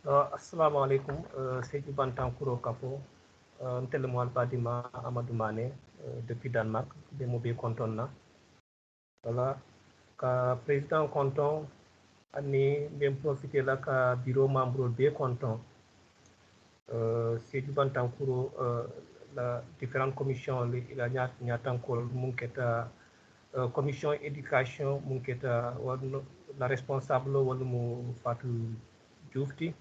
Assalamu alaikum, Seydou Bantankuro Kapo, Ntelemo Albadima Amadou Mané, depuis Danemark, de Mobé Contonna. Voilà, ka président Conton, ani bien profiter là, ka bureau membre B Conton. Seydou Bantankuro, la différentes commissions, il a Nyatankol, Munketa, commission éducation, Munketa, la responsable, Walmu Fatou Djoufti.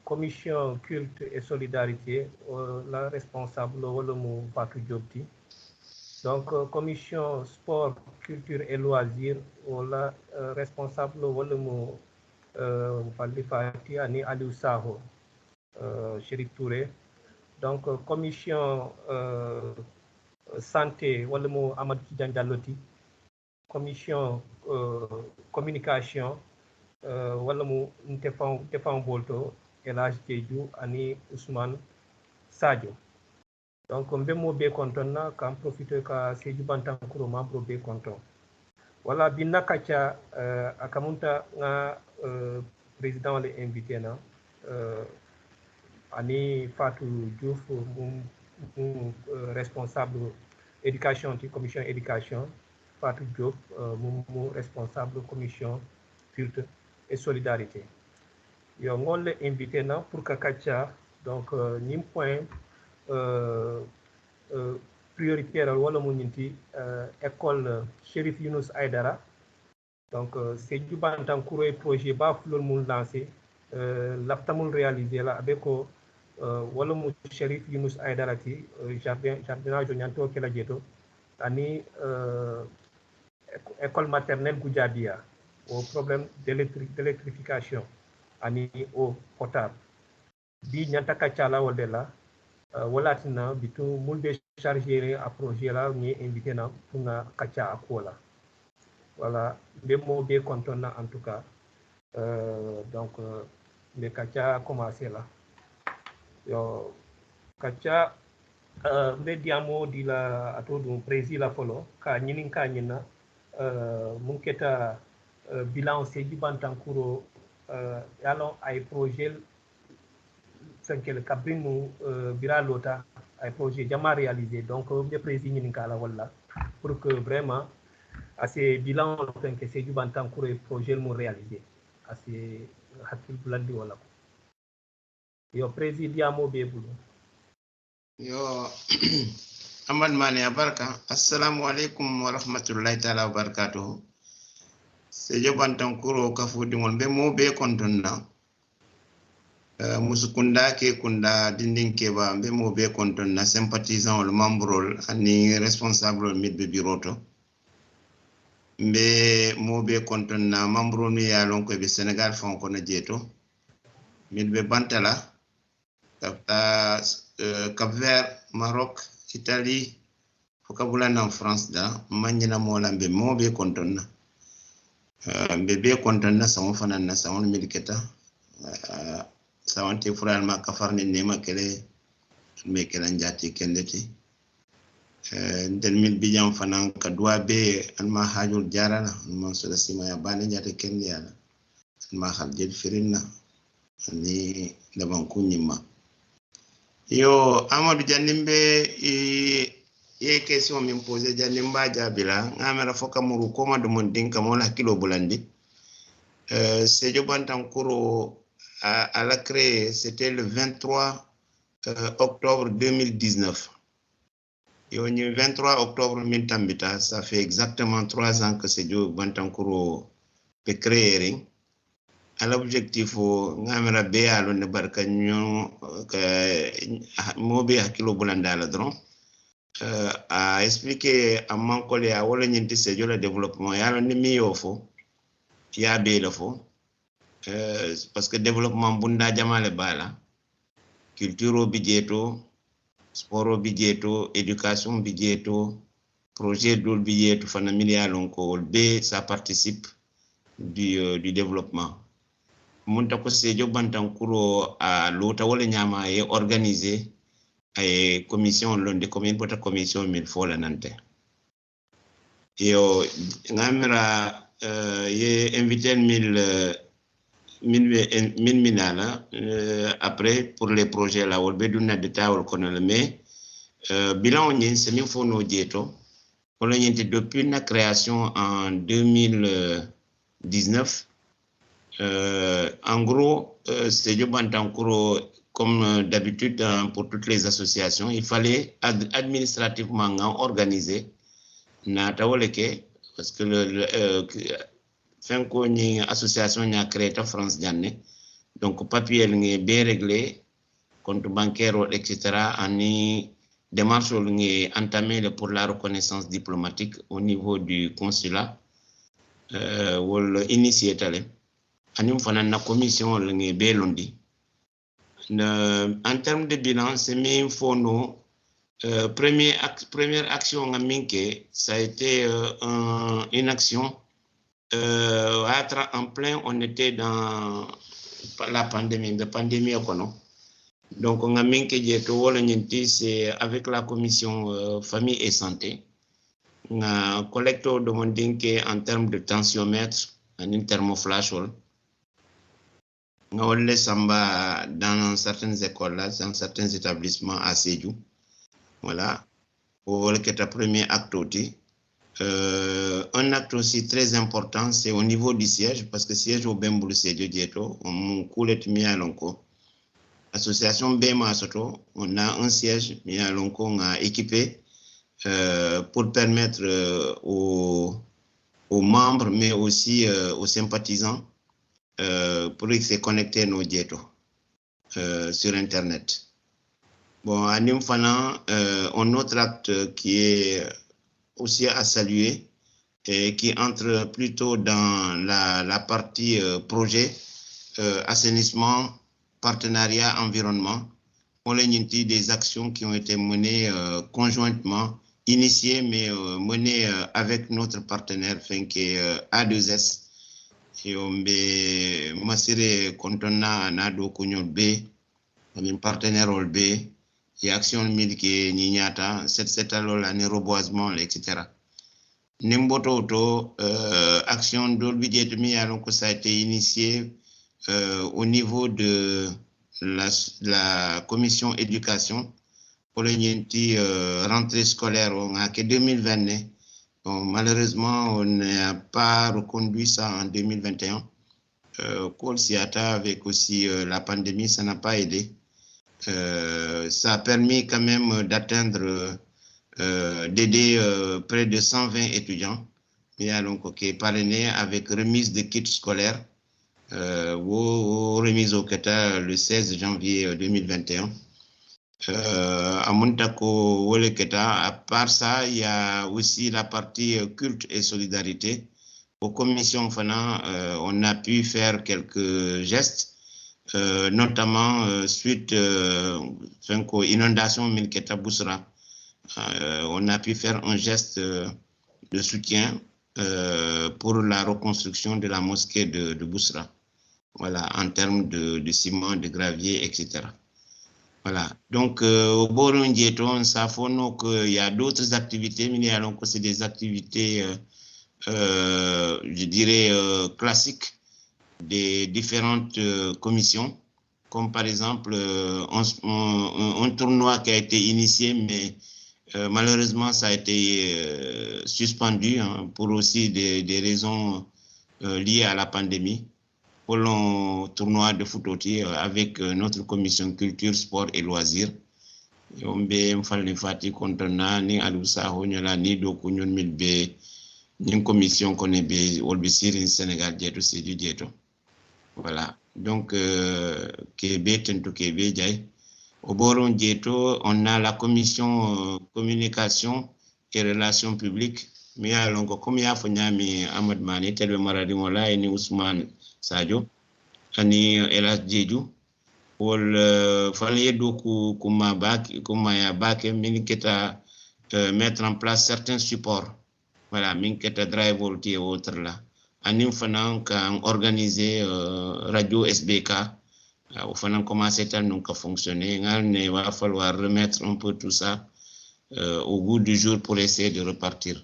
Commission culte et solidarité, la responsable Wolomu Fatou Diopti. Donc, commission sport, culture et loisirs, la responsable Wolomu Fati Ani Aliou Saho, Chérif Touré. Donc, commission santé, Wolomu Amadou Dialoti. Commission communication, wala mu Ntefan Bolto, Elage Diédhiou ani Ousmane Sadio. Donc mbemo be konton na kam profiter ka Seydou Bantankuro membre be konton. Wala binna kacha akamunta nga président le invité na ani Fatou Diouf responsable éducation ti commission éducation, Fatou Diop mu responsable commission culte et solidarité. Yo ngol le invité na pour que kacha donc nim point prioritaire wala mu ñinti école Chérif Younous Aïdara. Donc Seydou Bantankuro projet ba flol mu lancé l'aptamul réalisé là avec wala mu Chérif Younous Aïdara ti jardinage ñanto kala jeto ani école maternelle Goudiabia au problème d'électrification ani eau potable bi ñanta kacala wolde la walatina bitu mulbe chargé à projet là ni invité na pour na kacha akola voilà be mo be contona en tout cas donc le kacha commencé là yo kacha be diamo di la ato do président la folo ka ñinin ka ñina mun keta bilan Seydou Bantankuro yalon ay projet sankel kabinu bira lota ay projet jama réalisé donc le président ni kala wala pour que vraiment assez bilan sankel Seydou Bantankuro projet mu réalisé assez hakil bulandi wala ko yo président mo be bulu yo Ahmad Mane Abarka, assalamu alaikum wa rahmatullahi ta'ala wa barakatuh. Seydou Bantankuro kafudi mon be mo be kontonna musukunda ke kunda dindin ke ba be mo be kontonna sympathisant le membre ani responsable mid be biroto be mo be kontonna membre mi ya lon ko be Sénégal fon ko na jeto mid be bantala Cap-Vert, Maroc, Italie, Fokabulana en France da manjina molambe mo be kontonna be kontonna sama fanan na sama miliketa sawante fural ma kafarni nema kele me kala njati kendeti ndel mil bijam fanan ka dua be alma hajul jarana mon so la sima ya bane njati kendi yala alma hal jed firinna ni daban kunyima yo Amadou Jannimbe ye question min posé Jannimba jabila ngamera foka muru koma do mon dinka mola kilo bulandi Seydou Bantankuro à la créé, c'était le 23 octobre 2019. Et au 23 octobre Mintambita, ça fait exactement 3 ans que Seydou Bantankuro peut créer. À l'objectif, ngamera béa lo ne barka nyon mobe hakilo bulanda la dron a expliquer à mankole a wala nyinti Seydou le développement ya ni mi yofo ya be le fo parce que développement bunda jamale bala culture bijeto sport bijeto éducation bijeto projet dol bijeto fana million ko be ça participe du développement munta ko Seydou Bantankuro a lota wala nyama e organiser ay commission londe commune bota commission mil fola nante yo ngamira ye invité mil min minala après pour les projets là wol be dunna détail wol kono mais bilan on c'est min fono dieto on a depuis la création en 2019 en gros c'est du Bantankuro comme d'habitude pour toutes les associations il fallait administrativement organiser na tawoleke parce que fenko ni association nya créé en France janne donc papier ngi bien réglé compte bancaire etc. ani démarche ngi entamé pour la reconnaissance diplomatique au niveau du consulat wol initié tale ani fana na commission ngi be londi en termes de bilan c'est min fono première action à Minke, ça a été une action en plein, on était dans la pandémie, donc on a Minke c'est avec la commission famille et santé, on a collecté en termes de tensiomètre, un thermoflash, on a samba dans certaines écoles là, dans certains établissements à Sédhiou. Voilà, pour le premier acte aussi. Un acte aussi très important, c'est au niveau du siège, parce que siège au Bemboul Sédhiou Dieto, on coule Mialonko. Association Bema Soto, on a un siège, Mialonko, on a équipé pour permettre aux membres, mais aussi aux sympathisants, pour qu'ils se connectent nos Dieto sur Internet. Bon, à Nimfana, un autre acte qui est aussi à saluer et qui entre plutôt dans la partie projet, assainissement, partenariat, environnement. On a des actions qui ont été menées conjointement, initiées mais menées avec notre partenaire A2S. Et on a massiré Kontona, Nado, Kounyon B, un partenaire B. Et action miliki ninyata cette alors ni reboisement etc. Nimboto auto action d'olbidjet mi alors que ça a été initié au niveau de la commission éducation pour le rentrée scolaire on a que 2020. Bon, malheureusement on n'a pas reconduit ça en 2021. Kolsiata avec aussi la pandémie ça n'a pas aidé. Ça a permis quand même d'atteindre, d'aider près de 120 étudiants, qui est parrainé avec remise de kits scolaires, remise au Qatar le 16 janvier 2021. À Montako, à part ça, il y a aussi la partie culte et solidarité. Aux commissions FANA, on a pu faire quelques gestes. Notamment suite inondation Milketa Boussra, on a pu faire un geste de soutien pour la reconstruction de la mosquée de Boussra, voilà, en termes de ciment, de gravier, etc. Voilà, donc au Burundi, on s'affirme qu'il y a d'autres activités, mais alors que c'est des activités, je dirais, classiques des différentes commissions, comme par exemple un tournoi qui a été initié, mais malheureusement ça a été suspendu pour aussi des raisons liées à la pandémie, pour le tournoi de foot avec notre commission culture, sport et loisirs. On be mfalni fati kontona ni alusa honyola ni do kunyon milbe ni commission connaît be olbisir in Sénégal dieto Sédhiou dieto. Voilà, donc Kébé, Tento Kébé, Djaï. Au Boron Dieto, on a la commission communication et relations publiques. Mais alors, comme il y a Fonyami Ahmad Mani, Telbe Maradimola, et ni Ousmane Sadio, Ani Elas Djedjou, pour fallait doku Kumaya Bak, Minketa mettre en place certains supports. Voilà, Minketa Drive Volti et autres là. Anim fanan kan organiser radio SBK au fanan commencé à donc fonctionner il va falloir remettre un peu tout ça au goût du jour pour essayer de repartir.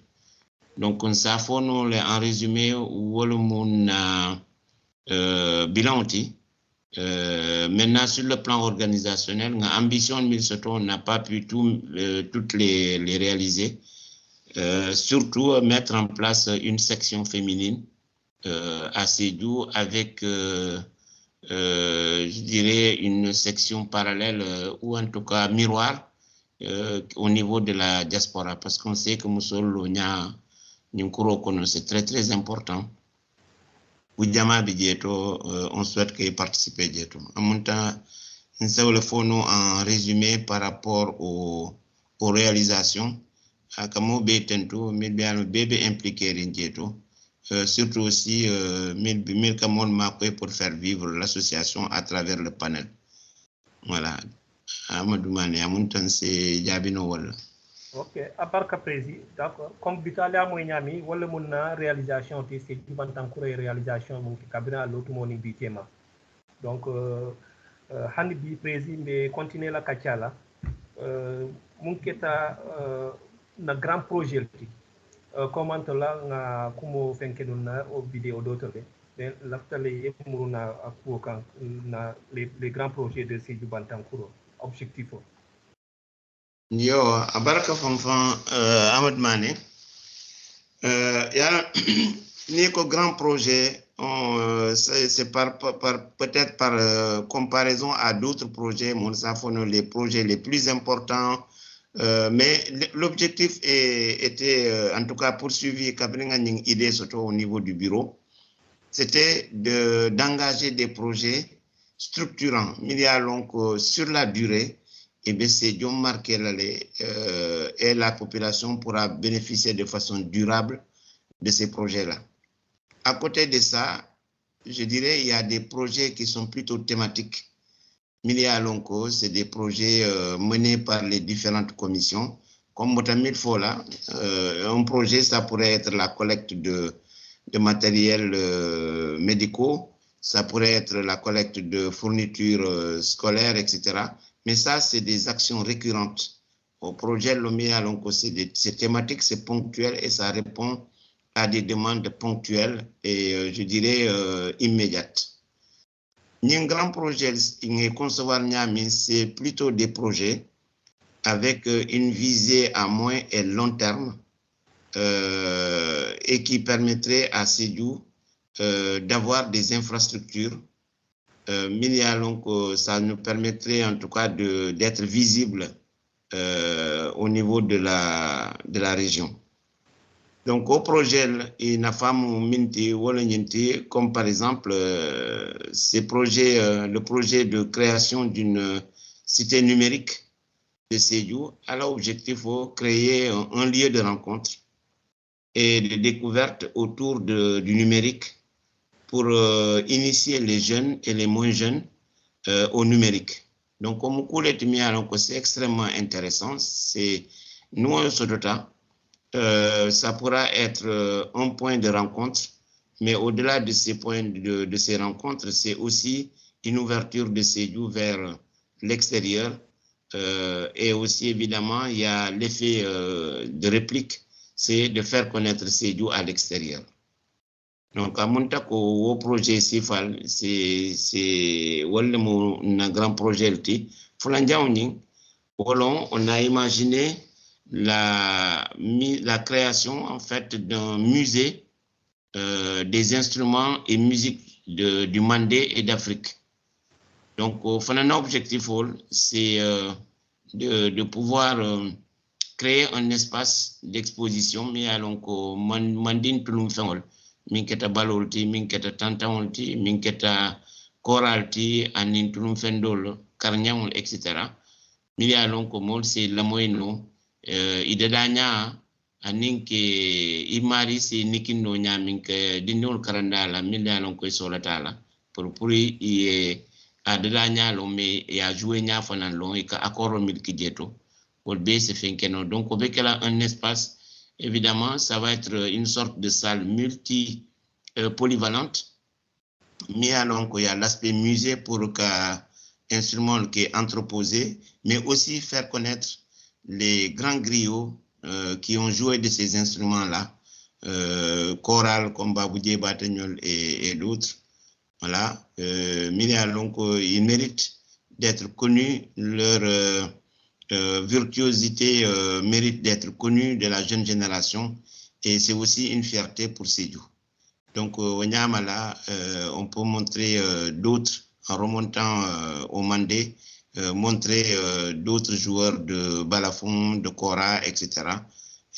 Donc on s'affone en résumé wala mun bilan outil. Maintenant, sur le plan organisationnel, l'ambition de Minnesota n'a pas pu toutes les réaliser. Surtout, mettre en place une section féminine à Sédhiou avec, je dirais, une section parallèle ou en tout cas miroir au niveau de la diaspora. Parce qu'on sait que Moussolo, c'est très, très important. On souhaite qu'il participe. En même temps, nous le faisons en résumé par rapport aux réalisations. Comme bébé impliqué surtout aussi pour faire vivre l'association à travers le panel. Voilà. Amadou Mané, c'est Jabino Walla. Ok, à part Capresi, d'accord. Comme Bitale à Moignami, wala muna réalisation, c'est du bantancourt et réalisation, donc cabina l'autre moni bitema. Donc, Hanibi Prési, mais continuer la Kachala, Munketa, na grand projet, comment là, na kumo fenkenuna au vidéo d'autres, mais l'aftale muruna à Kouokan, na les grands projets de Sédou Bantancourt, objectif. Yo, abaraka fanfan Ahmed Mané. Nico grand projet, c'est peut-être par comparaison à d'autres projets, les projets les plus importants, mais l'objectif était en tout cas poursuivi idée surtout au niveau du bureau, c'était d'engager des projets structurants, donc sur la durée. Et bien, c'est Dieu marqué et la population pourra bénéficier de façon durable de ces projets-là. À côté de ça, je dirais il y a des projets qui sont plutôt thématiques. Lonko, c'est des projets menés par les différentes commissions. Comme Motamil Fola, un projet, ça pourrait être la collecte de matériel médicaux, ça pourrait être la collecte de fournitures scolaires, etc. Mais ça, c'est des actions récurrentes. Au projet Lomia, c'est thématique, c'est ponctuel et ça répond à des demandes ponctuelles et je dirais immédiates. Un grand projet, c'est plutôt des projets avec une visée à moyen et long terme et qui permettrait à Sédhiou d'avoir des infrastructures. Ça nous permettrait en tout cas d'être visible au niveau de la région. Donc au projet, il y a comme par exemple le projet de création d'une cité numérique de Sédhiou a l'objectif de créer un lieu de rencontre et de découverte autour du numérique pour initier les jeunes et les moins jeunes au numérique. Donc, comme c'est extrêmement intéressant. C'est nous, en Sodota, ça pourra être un point de rencontre, mais au-delà de ces points de ces rencontres, c'est aussi une ouverture de Sédhiou vers l'extérieur. Et aussi, évidemment, il y a l'effet de réplique, c'est de faire connaître Sédhiou à l'extérieur. Donc, à mon au projet CIFAL, c'est un grand projet. On a imaginé la création, en fait, d'un musée des instruments et musique du Mandé et d'Afrique. Donc, un objectif, c'est de pouvoir créer un espace d'exposition, mais alors que Mandin Tulum Fengol. Minketa balolti, minketa tantaolti, minketa koralti, anin tulum fendol, karnyamol, etc. Milia lonko mol c'est la moyeno, idedanya, aninke imari c'est nikino nya minke dinol karandala, milia lonko solatala, pour y adedanya lo me ya jouer nya fanan long et ka akoro milki dieto. Pour B c'est finkeno. Donc, on veut qu'elle a un espace. Évidemment, ça va être une sorte de salle polyvalente. Mais alors, il y a l'aspect musée pour qu'un instrument qui est entreposé, mais aussi faire connaître les grands griots qui ont joué de ces instruments-là, choral comme Baboudé, Batagnol et d'autres. Voilà, donc ils méritent d'être connus, leur virtuosité mérite d'être connue de la jeune génération et c'est aussi une fierté pour Sédhiou. Donc, au Niamala, on peut montrer d'autres, en remontant au Mandé, montrer d'autres joueurs de balafon, de kora, etc.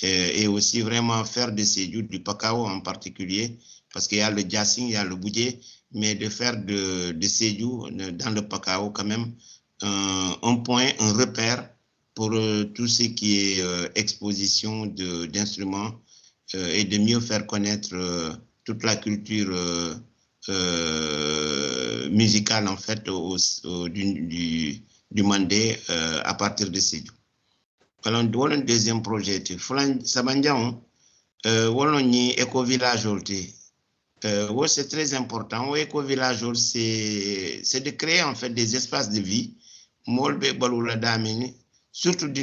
Et aussi vraiment faire de Sédhiou, du Pakao en particulier, parce qu'il y a le Djassing, il y a le Boudjé, mais de faire de Sédhiou, dans le Pakao quand même, un point, un repère pour tout ce qui est exposition d'instruments et de mieux faire connaître toute la culture musicale en fait du Mandé à partir de Sédhiou. Alors, le deuxième projet, Sabandian, ni éco-village. C'est très important. L'éco-village, c'est de créer en fait des espaces de vie, surtout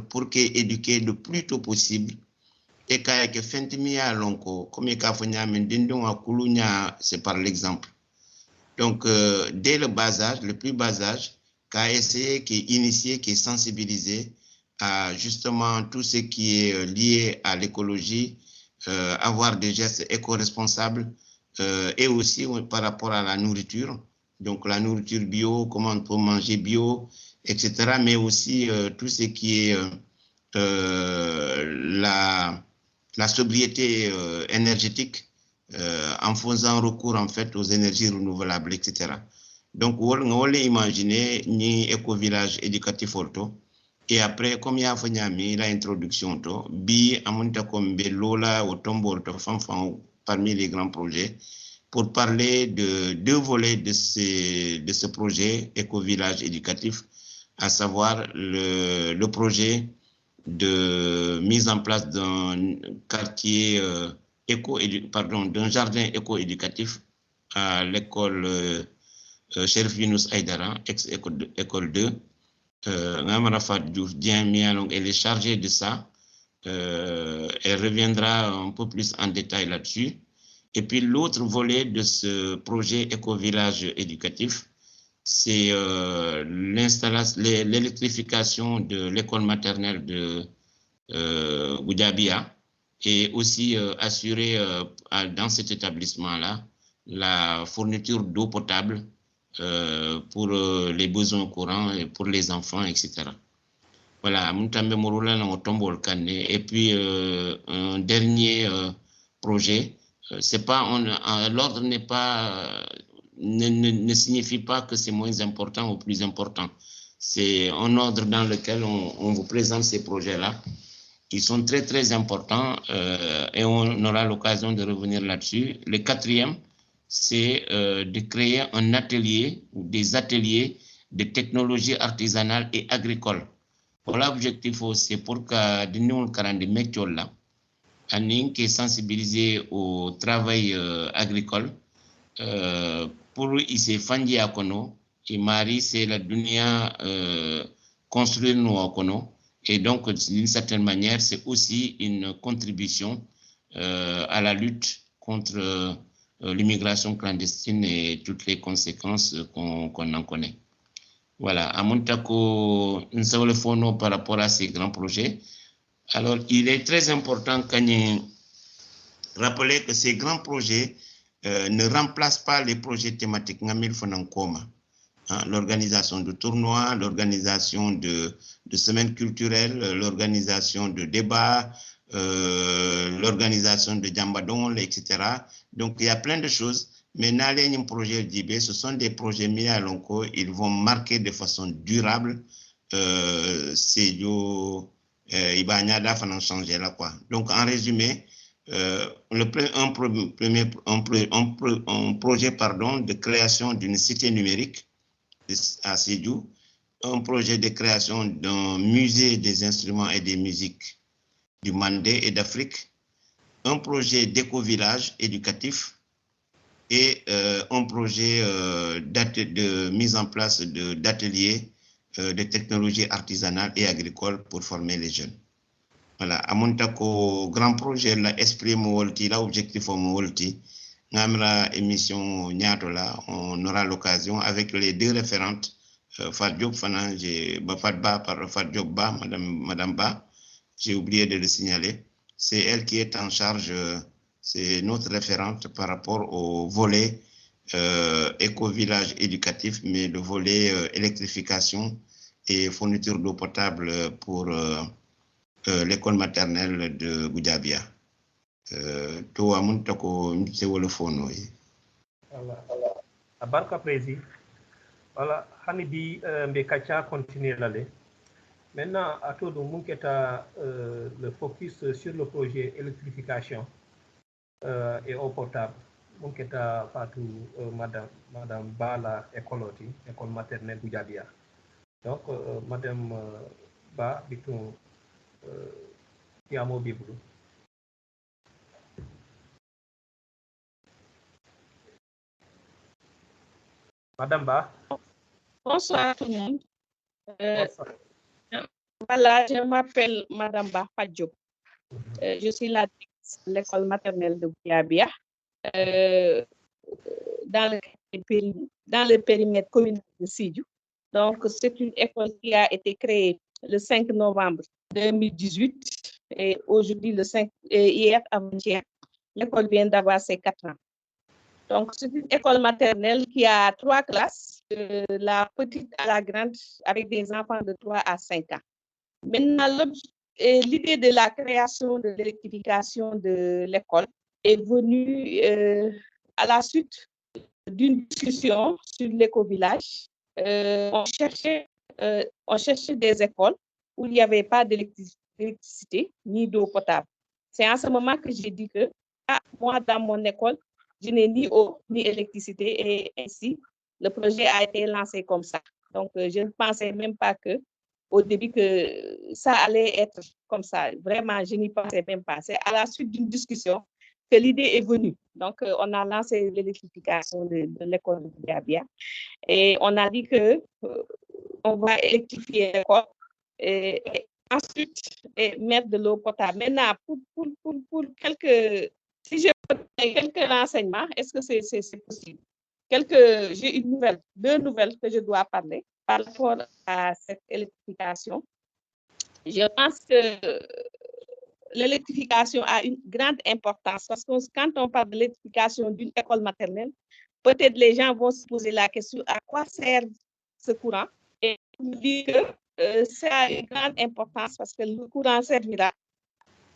pour éduquer le plus tôt possible. Et quand il y a c'est par l'exemple. Donc, dès le bas âge, le plus bas âge, qu'a essayé, qui est initié, qui est sensibilisé à justement tout ce qui est lié à l'écologie, avoir des gestes éco-responsables et aussi par rapport à la nourriture. Donc, la nourriture bio, comment on peut manger bio, etc. Mais aussi tout ce qui est la sobriété énergétique en faisant recours en fait aux énergies renouvelables, etc. Donc, on va imaginer ni éco-village éducatif auto. Et après, comme il y a l'introduction, bi amonta comme belola au tombeau parmi les grands projets pour parler de deux volets de ce projet éco-village éducatif, à savoir le projet de mise en place d'un quartier d'un jardin éco-éducatif à l'école Chérif Younous Aïdara, ex-école 2. Ngamarafat Diouf Dieng, elle est chargée de ça. Elle reviendra un peu plus en détail là-dessus. Et puis l'autre volet de ce projet éco-village éducatif, c'est l'électrification de l'école maternelle de Goudabia et aussi assurer dans cet établissement-là la fourniture d'eau potable pour les besoins courants et pour les enfants, etc. Voilà, et puis un dernier projet, c'est pas l'ordre n'est pas ne signifie pas que c'est moins important ou plus important. C'est un ordre dans lequel on vous présente ces projets-là. Ils sont très, très importants et on aura l'occasion de revenir là-dessus. Le quatrième, c'est de créer un atelier ou des ateliers de technologie artisanale et agricole. Voilà, l'objectif, c'est pour que nous, les métiers là, qui est sensibilisé au travail agricole, pour ici Fandi Akono, et Marie, c'est la dunia construire nous Akono. Et donc, d'une certaine manière, c'est aussi une contribution à la lutte contre l'immigration clandestine et toutes les conséquences qu'on en connaît. Voilà, à Montako, nous savons le fond par rapport à ces grands projets. Alors, il est très important de rappeler que ces grands projets ne remplacent pas les projets thématiques. L'organisation de tournois, l'organisation de semaines culturelles, l'organisation de débats, l'organisation de Djambadon, etc. Donc, il y a plein de choses. Mais dans les projets d'IB, ce sont des projets mis à long cours. Ils vont marquer de façon durable il va y avoir changer là, quoi. Donc, en résumé, un projet de création d'une cité numérique à Sédhiou, un projet de création d'un musée des instruments et des musiques du Mandé et d'Afrique, un projet d'éco-village éducatif et un projet de mise en place d'ateliers de technologie artisanale et agricole pour former les jeunes. Voilà, à mon grand projet, l'esprit Mouolti, l'objectif Mouolti, Namra émission Niatola, on aura l'occasion avec les deux référentes, Fadjok Fana, Bafadba par Fadjok Ba, Madame Ba, j'ai oublié de le signaler. C'est elle qui est en charge, c'est notre référente par rapport au volet éco-village éducatif, mais le volet électrification et fourniture d'eau potable pour l'école maternelle de Goudiabia. To amun tako c'est wolofono yi. Voilà. Abarka président. Voilà, hani bi mbe kacha continuer l'aller. Maintenant, à tout le monde qui est le focus sur le projet électrification et eau potable. Mon qui est partout Madame Bala école maternelle Goudiabia. Donc, Madame Ba, bitou Yamo Bibou. Madame Ba. Bonsoir tout le monde. Voilà, je m'appelle Madame Ba Fadjok. Je suis la directrice de l'école maternelle de Goudiabia. Dans le périmètre communal de Sidiou. Donc, c'est une école qui a été créée le 5 novembre 2018 et aujourd'hui, hier avant-hier, l'école vient d'avoir ses 4 ans. Donc, c'est une école maternelle qui a 3 classes, de la petite à la grande, avec des enfants de 3 à 5 ans. Maintenant, l'idée de la création de l'électrification de l'école est venue à la suite d'une discussion sur l'éco-village. On cherchait des écoles où il n'y avait pas d'électricité ni d'eau potable. C'est en ce moment que j'ai dit que moi, dans mon école, je n'ai ni eau ni électricité et ainsi, le projet a été lancé comme ça. Donc, je ne pensais même pas au début que ça allait être comme ça. Vraiment, je n'y pensais même pas. C'est à la suite d'une discussion que l'idée est venue. Donc, on a lancé l'électrification de l'école de Goudiabia et on a dit que on va électrifier l'école et ensuite mettre de l'eau potable. Maintenant, pour quelques... Si je peux donner quelques renseignements, est-ce que c'est possible? J'ai deux nouvelles que je dois parler par rapport à cette électrification. Je pense que l'électrification a une grande importance parce que quand on parle de l'électrification d'une école maternelle, peut-être les gens vont se poser la question à quoi sert ce courant? Et on dit que ça a une grande importance parce que le courant servira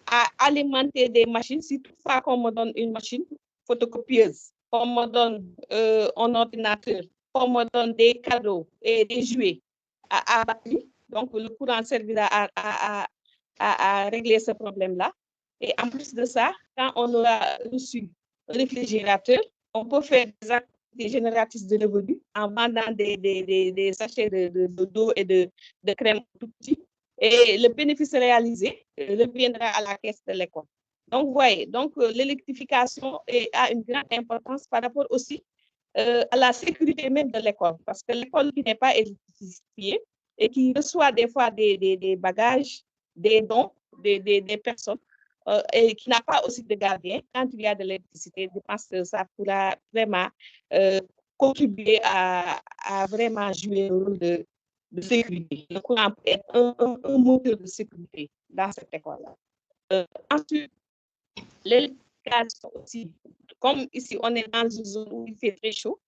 à alimenter des machines. Si toutefois qu'on me donne une machine photocopieuse, qu'on me donne un ordinateur, qu'on me donne des cadeaux et des jouets à batterie, donc le courant servira à régler ce problème-là. Et en plus de ça, quand on aura reçu un réfrigérateur, on peut faire des génératrices de revenus en vendant des sachets d'eau et de crème tout petit. Et le bénéfice réalisé reviendra à la caisse de l'école. Donc, vous voyez, l'électrification a une grande importance par rapport aussi à la sécurité même de l'école. Parce que l'école qui n'est pas électrifiée et qui reçoit des fois des bagages, des dons des personnes et qui n'a pas aussi de gardien, quand il y a de l'électricité, je pense que ça pourra vraiment contribuer à vraiment jouer le rôle de sécurité. Le courant peut être un moteur de sécurité dans cette école-là. Ensuite, l'électrification aussi, comme ici on est dans une zone où il fait très chaud,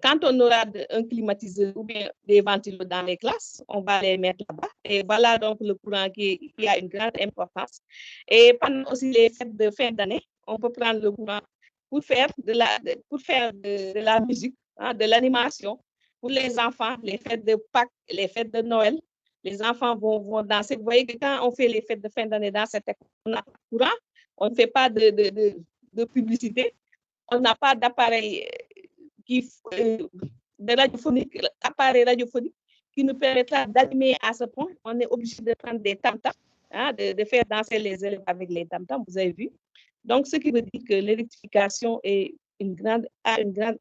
quand on aura un climatiseur ou bien des ventilos dans les classes, on va les mettre là-bas. Et voilà donc le courant qui a une grande importance. Et pendant aussi les fêtes de fin d'année, on peut prendre le courant pour faire de la musique, hein, de l'animation pour les enfants, les fêtes de Pâques, les fêtes de Noël. Les enfants vont danser. Vous voyez que quand on fait les fêtes de fin d'année dans cette école, on n'a pas de courant, on ne fait pas de publicité, on n'a pas d'appareil appareil radiophonique qui nous permettra d'animer à ce point. On est obligé de prendre des tam-tams, hein, de faire danser les élèves avec les tam-tams, vous avez vu. Donc, ce qui veut dire que l'électrification a une grande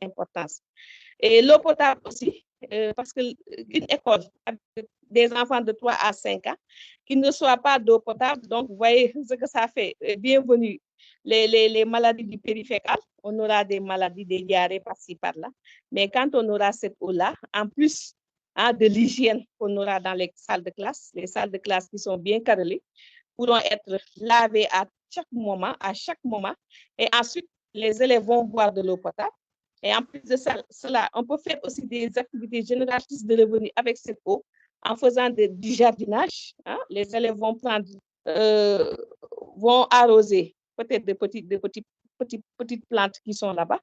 importance. Et l'eau potable aussi, parce qu'une école avec des enfants de 3 à 5 ans qui ne reçoivent pas d'eau potable. Donc, vous voyez ce que ça fait. Bienvenue. Les maladies du périfécal, on aura des maladies, des diarrhées par-ci, par-là. Mais quand on aura cette eau-là, en plus de l'hygiène qu'on aura dans les salles de classe qui sont bien carrelées, pourront être lavées à chaque moment, et ensuite, les élèves vont boire de l'eau potable. Et en plus de cela, on peut faire aussi des activités génératrices de revenus avec cette eau en faisant du jardinage. Les élèves vont vont arroser peut-être de petites plantes qui sont là-bas.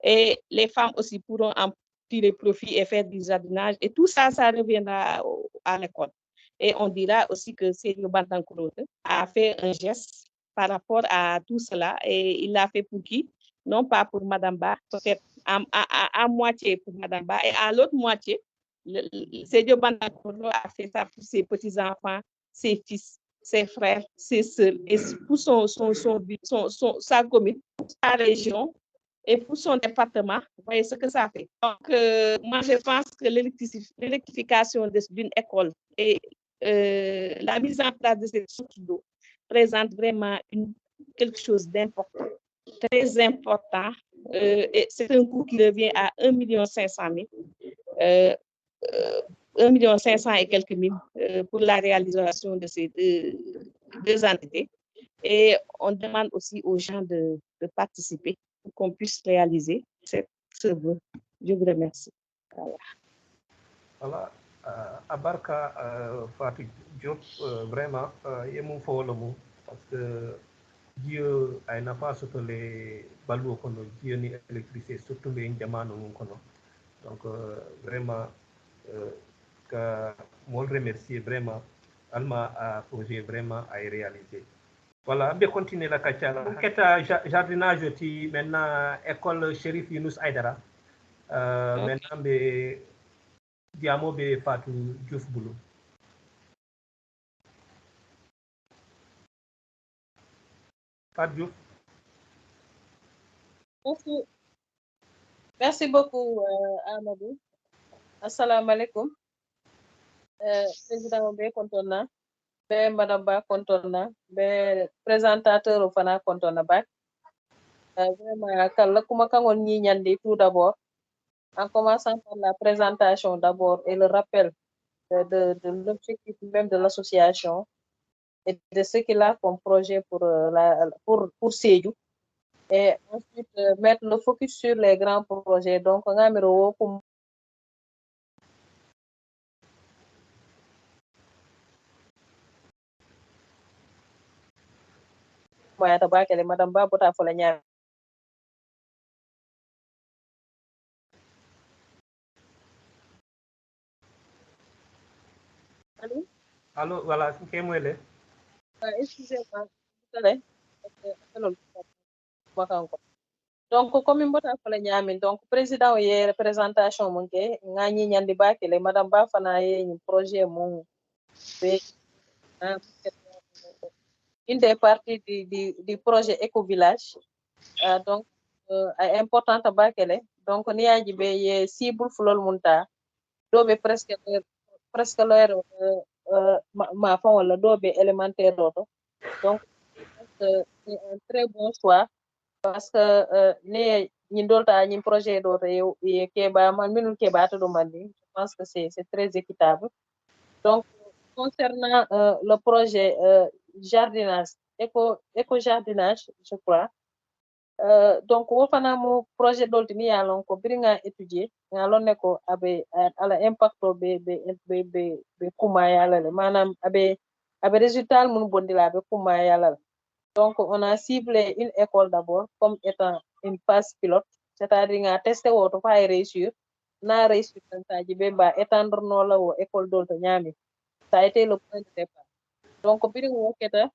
Et les femmes aussi pourront en tirer profit et faire du jardinage. Et tout ça, ça reviendra à l'école. Et on dira aussi que Sergio Bantancourt a fait un geste par rapport à tout cela. Et il l'a fait pour qui? Non pas pour Madame Ba, peut-être à moitié pour Madame Ba. Et à l'autre moitié, Sergio Bantancourt a fait ça pour ses petits-enfants, ses fils, ses frères, ses sœurs, et pour sa commune, sa région, et pour son département. Vous voyez ce que ça fait. Donc, moi, je pense que l'électrification d'une école et la mise en place de cette source d'eau présente vraiment quelque chose d'important, très important. Et c'est un coût qui revient à 1,5 million. 1,5 million et quelques mille pour la réalisation de ces deux entités. Et on demande aussi aux gens de participer pour qu'on puisse réaliser ce vœu. Je vous remercie. Voilà. Abarka Fatou Diop, vraiment, il y a mon follow parce que Dieu a une affaire sur les balous qu'on a, Dieu ni électricité, surtout les diamants qu'on a. Donc, vraiment, que moi remercier vraiment, Alma a projet vraiment à réaliser. Voilà, on va continuer la kachala. Quel jardinage ti maintenant école Chérif Younous Aïdara. Maintenant be diamo be Fatou Diouf Boulou. Fatou Diouf. Merci beaucoup, Amadou. Assalamu alaikum. Président be kontona, be Madame Ba kontona, be présentateur au Fana kontona ba. Vraiment, kala kuma kangon ñi ñandi tout d'abord, en commençant par la présentation d'abord et le rappel de l'objectif même de l'association et de ce qu'il a comme projet pour Sédhiou. Et ensuite, mettre le focus sur les grands projets. Donc, on a mis au moyen de Madame Ba Bota Folanya. Allô? Allô, voilà, c'est moi là. Excusez-moi. Donc, comme Mbota Folanya, donc, président, il y a représentation, ngani nyandi ba kele Madame Ba Fana y a projet, une des parties du projet Éco-Village. Donc, importante ba kele. Donc, ni a jibe cible fulol munta. Dobe presque l'heure ma fond wala dobe élémentaire d'auto. Donc, c'est un très bon choix parce que ne ñindolta ñin projet d'auto et keba man minul keba to mandi. Je pense que c'est très équitable. Donc, concernant le projet jardinage, éco-jardinage, je crois. Donc, wo fana mo projet dolti mi yalon ko biringa étudier ngalon ne ko abe ala impacto be kuma yala le manam abe résultat mun bondila be kuma yala. Donc, on a ciblé une école d'abord comme étant une phase pilote, c'est-à-dire nga tester woto fa réussir na réussir tan jibe ba étendre no la wo école dolto nyami. Ça a été le point de départ. Donc, biringa wo keta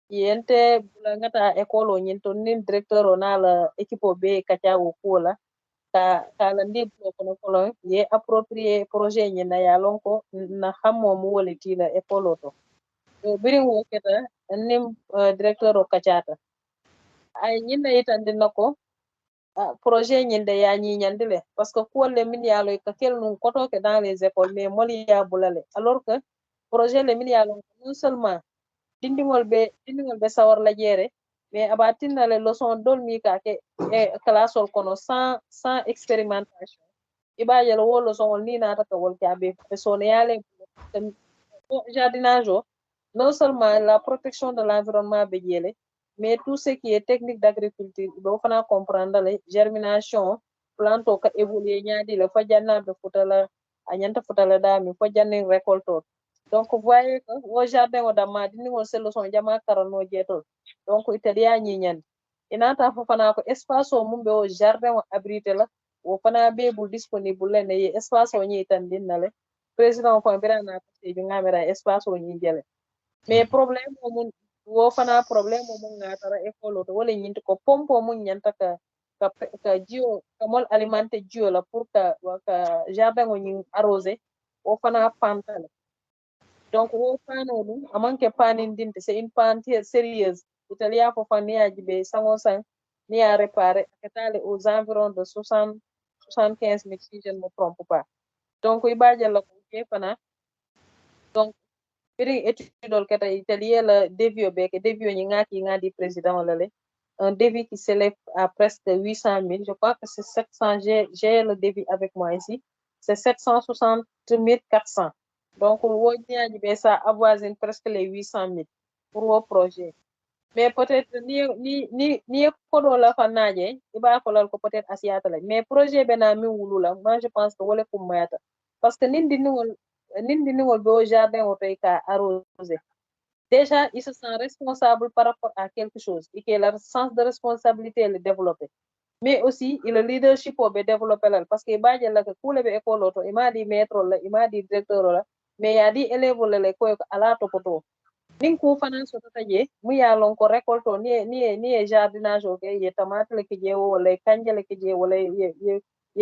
yente bulangata école o nyinto nin directeur o na la équipe be kacha wo kola ka la ndi kono kono ye approprié projet nyina ya lonko na xammo mu woliti la école to biri wo keta nim directeur o kachata ay nyina yitandi nako projet ñinde ya ñiñandile parce que kuwolle min yalo ka kel nun kotoke dans les écoles mais moli ya bulale alors que projet le min yalo non seulement dindingol be sawar la jere mais aba tinnale leçon dol mi ka ke e classe kono sans expérimentation iba yelo wo leçon ni nata ka wol kabe so ne yale jardinage non seulement la protection de l'environnement be jele mais tout ce qui est technique d'agriculture do fana comprendre la germination plante ka évoluer ñaadi la fa jannabe futala anyanta futala dami fa janni récolte donc voyez que wo jardin o damma dini wol selo son jama karano jetol donc italia ñi ñandi inata fa fana ko espace o mumbe o jardin o abrité la wo fana be bul disponible le ne espace o ñi tan dinnale président ko birana ko ci ngamira espace o ñi jele mais problème o mun wo fana problème o mun ngatara école to wala ñinti ko pompo mun ñanta ka jio ka mol alimenter jio la pour ka jardin o ñi arroser o fana pantale donc wo pano ɗum amanke panindinte c'est une panne sérieuse italia fo fanniyaji ɓe sango sang ni a réparé akatale aux environs de 75 000 si je ne me trompe pas donc ibajalla ko kefana donc birin étude kata italien la dévio ɓe ke dévio ñi ngadi président lale un devis qui s'élève à presque 800 000 je crois que c'est 700 j'ai le devis avec moi ici c'est 760 400 donc wo ñaaji ɓe ça avoisine presque les 800 000 pour wo projet mais peut-être ni koɗo la fannaje iba kolal ko peut-être asiyatala mais projet ɓe na min wulula moi je pense que wole kummayata parce que nindinigol ɓe au jardin o toy ka arrosé déjà il se sent responsable par rapport à quelque chose et qu'il a le sens de responsabilité le développer mais aussi il a leadership o ɓe développé lal parce que bajella ko kuule ɓe école o to ima di maître la ima di directeur la mais ya di élève le koy ko ala topoto nin ku fana sotota je mu ya lon ko récolte o ni e jardinage o ke ye tomate le ke je wala kanje le ke je wala ye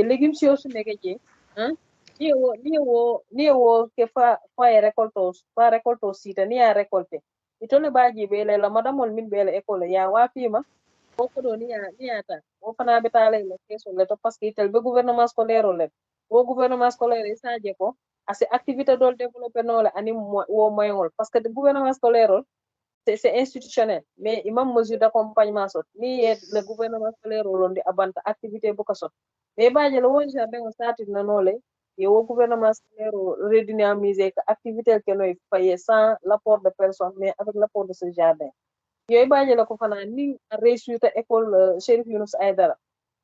légumes siosu ne ke je hein ni wo ke fa e récolte o sita ni ya récolté itole baji be la madamol min be la école ya wa fima boko do ni ya ta o fana be tale la keso le to parce que tel be gouvernement scolaire o le wo gouvernement scolaire isa je ko assez activité dol développer no la ani wo moyol parce que le gouvernement scolaire c'est institutionnel mais imam mesure d'accompagnement sot ni le gouvernement scolaire o londi abanta activité bu ko sot mais baaje le won jardin o sati na no le et wo gouvernement scolaire o redynamiser que activité que noy payer sans l'apport de personnes mais avec l'apport de ce jardin yoy baaje la ko fana ni réussite école Chérif Younous Aidara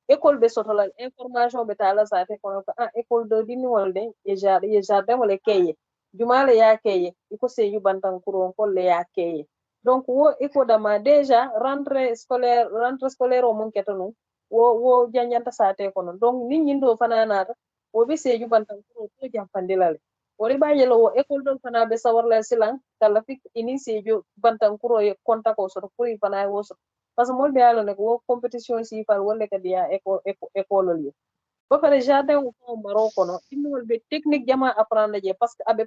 école be sotolal information be tala sa te kono ko école de dini wolde e jardin wala keye jumale ya keye iko seju bantan kuron kolle ya keye donc wo iko dama déjà rentrée scolaire o mon ketanu wo janjanta sa te kono donc nit ñi ndo fana nata wo be seju bantan kuron to jampandilale wori bayelo wo école don fana be sawarla silan kala fik ini seju bantan kuro e konta ko so pour fana wo so parce que molɓe yalone ko wo compétition sifal wolle kadi ya école li ba pare jardin o fo maro kono innol ɓe technique jama apprendre je parce que aɓe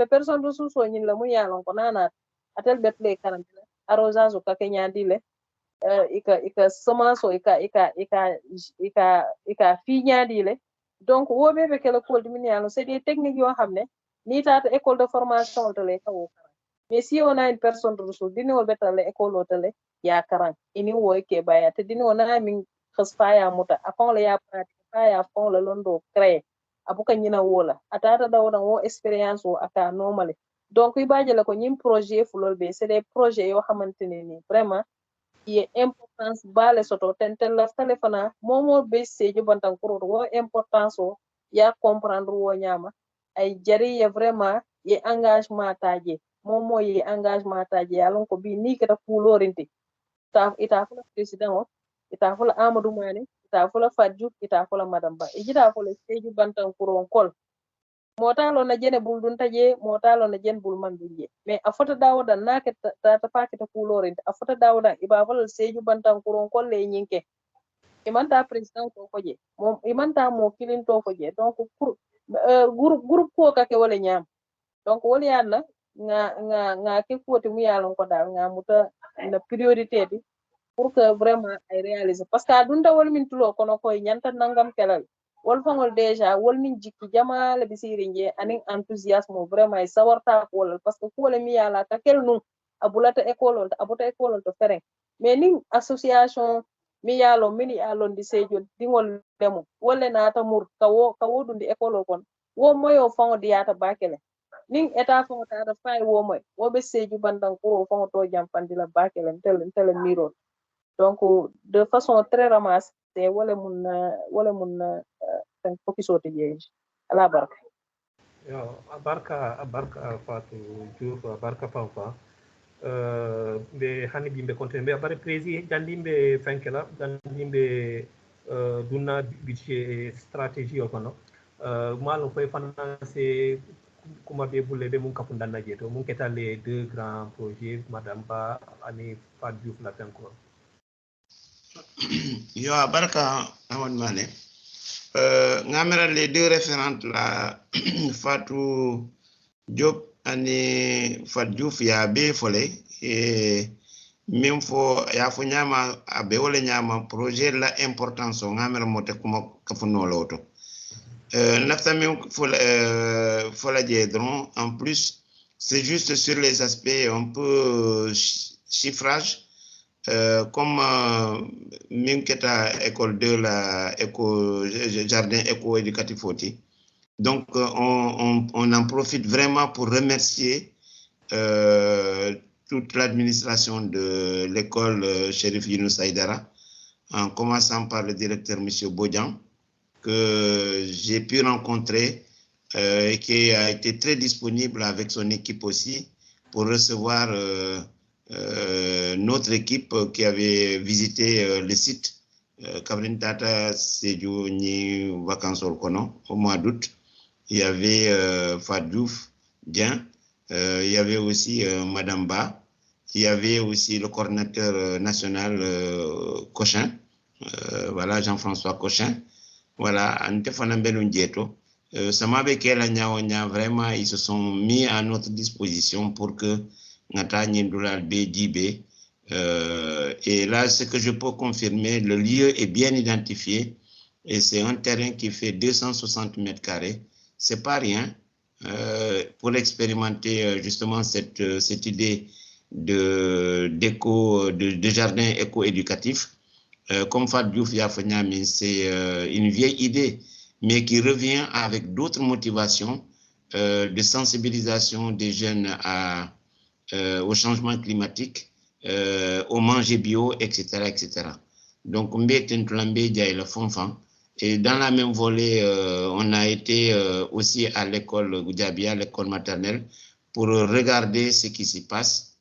personne ressource o ñin la mu yalon ko nanat atel ɓetle karantila arrosage o kake ñadile ika semence o ika fi ñadile donc woɓeɓe kela kolde min yalon c'est des techniques yo xam ne ni tata école de formation to le kawo karan mais si on a une personne de ressource dini wol ɓetale école o tele ya karan ini woy ke baya te dini wona min khas faya muta afon la ya pratique faya fon la londo créer abuka ñina wola atata dawdan wo expérience o aka normale donc ibaje la ko ñim projet fulol be c'est des projets yo xamanteni ni vraiment ye importance bale soto ten la téléphone momo be seju bantan kuro wo importance o ya comprendre wo ñama ay jari ya vraiment ye engagement taje momo ye engagement taje yalon ko bi ni kata fulorinti ita fula président o ita fula Amadou Mané ita fula Fadjou ita fula Madame Ba ijita fula seju bantan kuron kol motalo na jene bul dun taje motalo na jen bul man duje mais a fota dawda nake ta pakita fulorinti a fota dawda iba fula seju bantan kuron kol le nyinke imanta président to ko je mom imanta mo kilin to ko je donc groupe ko kake wala nyam donc wala yanna nga ke koti mu yalon ko dal nga muta na priorité bi pour que vraiment ay réaliser parce que adunda wol min tulo kono koy ñanta nangam kelal wol fangol déjà wol min jikki jamale bi sirinje anin enthousiasme vraiment ay sawarta ko wol parce que ko le mi yala ka kel nu abulata école abuta école to fereng mais nin association mi yalo mini alon di sejo dingol demo wolle nata mur kawo dundi école kon wo moyo fango diata bakele nin état fango tata fay wo moy wo be seju bandan ko fango to jampandi la bakele tel miro donc de façon très ramassée wala mun na tan focus o tejeji ala barka yo abarka Fatou Diouf abarka Fanfa ɓe hannde yimɓe continue ɓe abare prési gandimɓe fenkela gandimɓe dunna budget stratégie o kono malum koye financé kumaɓe bulle ɓe mum kafu dannaje to mum keta les deux grands projets madame Ba ani Fatou Diouf la fenko yo barka Amadou Mané ngamera les deux référentes là Fatou Diop ani Fatou Diouf ya be fole et même fo ya fo nyama abe wala nyama projet la importance o ngamera mote kuma kafuno loto nafta même fo la diedron en plus c'est juste sur les aspects un peu chiffrage comme même keta école de la jardin éco-éducatif oti. Donc on en profite vraiment pour remercier toute l'administration de l'école Chérif Younous Aïdara, en commençant par le directeur M. Bodian, que j'ai pu rencontrer et qui a été très disponible avec son équipe aussi pour recevoir notre équipe qui avait visité le site Kabrin Tata Sédhiou ni vacances au mois d'août. Il y avait Fadouf Dien, il y avait aussi Madame Ba, il y avait aussi le coordinateur national Cochin, voilà Jean-François Cochin, voilà Antefana Belundieto. Vraiment, ils se sont mis à notre disposition pour que et là, ce que je peux confirmer, le lieu est bien identifié et c'est un terrain qui fait 260 mètres carrés. C'est pas rien pour expérimenter justement cette idée de jardin éco-éducatif. Comme Fatou Diouf Yafanyami, c'est une vieille idée, mais qui revient avec d'autres motivations de sensibilisation des jeunes au changement climatique, au manger bio, etc., etc. Donc, et dans la même volée, on a été aussi à l'école Goudjabia, l'école maternelle, pour regarder ce qui s'y passe.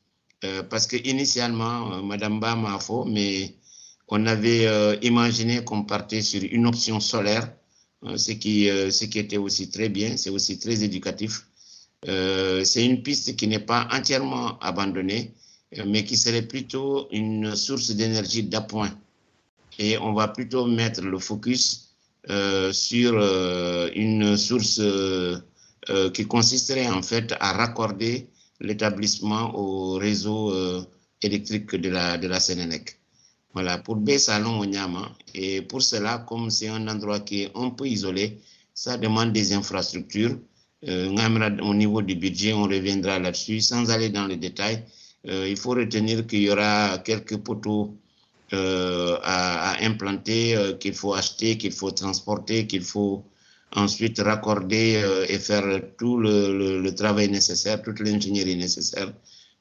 Parce que initialement, Madame Ba m'a fait, mais on avait imaginé qu'on partait sur une option solaire, ce qui était aussi très bien, c'est aussi très éducatif. C'est une piste qui n'est pas entièrement abandonnée, mais qui serait plutôt une source d'énergie d'appoint. Et on va plutôt mettre le focus sur une source qui consisterait en fait à raccorder l'établissement au réseau électrique de la Sénélec. Voilà, pour Bessalon au Nyama. Et pour cela, comme c'est un endroit qui est un peu isolé, ça demande des infrastructures. Au niveau du budget, on reviendra là-dessus. Sans aller dans les détails, il faut retenir qu'il y aura quelques poteaux à implanter, qu'il faut acheter, qu'il faut transporter, qu'il faut ensuite raccorder et faire tout le travail nécessaire, toute l'ingénierie nécessaire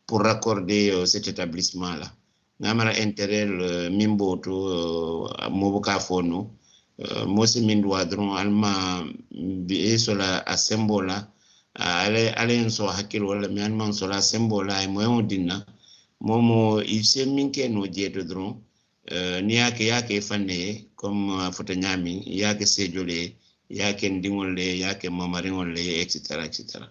pour raccorder cet établissement-là. Namara intérêt mimboto moboka fono mosi mindwadron alma bi sola asembola ale so hakil wala mi alman sola sembola e moyo dinna momo ise minke no jeto dron ni yake fanne comme fota nyami yake sejole yake ndingole yake mamaringole etc etc